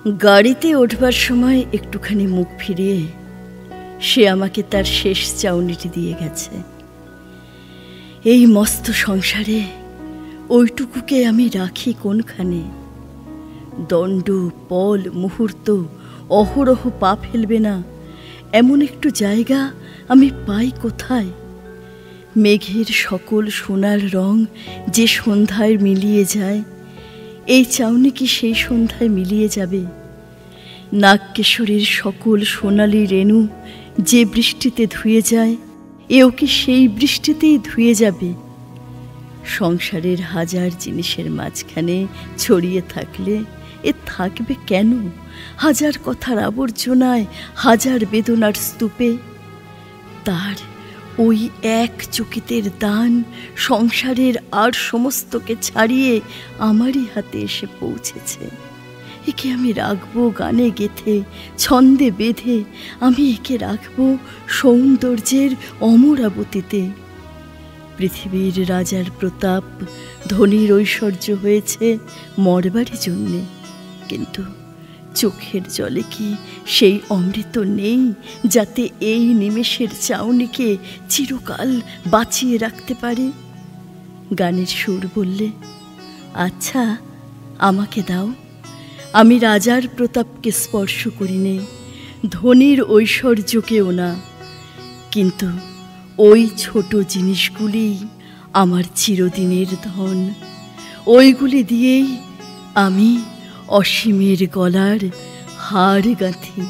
গাড়িতে উঠবার সময় একটুখানি মুখ ফিরিয়ে সে আমাকে তার শেষ চাউনিটি দিয়ে গেছে। এই মস্ত সংসারে ওইটুকুকে আমি রাখি কোনখানে? দণ্ড, পল, মুহূর্ত অহরহ পা ফেলবে না এমন একটু জায়গা আমি পাই কোথায়? মেঘের সকল সোনার রং যে সন্ধ্যায় মিলিয়ে যায়, এই চাউনি কি সেই সন্ধ্যায় মিলিয়ে যাবে? নাগকেশরীর সকল সোনালি রেণু যে বৃষ্টিতে ধুয়ে যায়, এও কি সেই বৃষ্টিতেই ধুয়ে যাবে? সংসারের হাজার জিনিসের মাঝখানে ছড়িয়ে থাকলে এ থাকবে কেন? হাজার কথার আবর্জনায়, হাজার বেদনার স্তূপে তার ওই এক চকিতের দান সংসারের আর সমস্তকে ছাড়িয়ে আমারই হাতে এসে পৌঁছেছে। একে আমি রাখবো গানে গেথে, ছন্দে বেঁধে, আমি একে রাখবো সৌন্দর্যের অমরাবতীতে। পৃথিবীর রাজার প্রতাপ, ধনীর ঐশ্বর্য হয়েছে মরবারই জন্যে, কিন্তু চোখের জলে কি সেই অমৃত নেই যাতে এই নিমেষের চাউনিকে চিরকাল বাঁচিয়ে রাখতে পারে? গানের সুর বললে, আচ্ছা আমাকে দাও, আমি রাজার প্রতাপকে স্পর্শ করিনি, ধনীর ঐশ্বর্যকেও না, কিন্তু ওই ছোট জিনিসগুলি আমার চিরদিনের ধন। ওইগুলি দিয়েই আমি অসীমের গলার হার গাঁথি।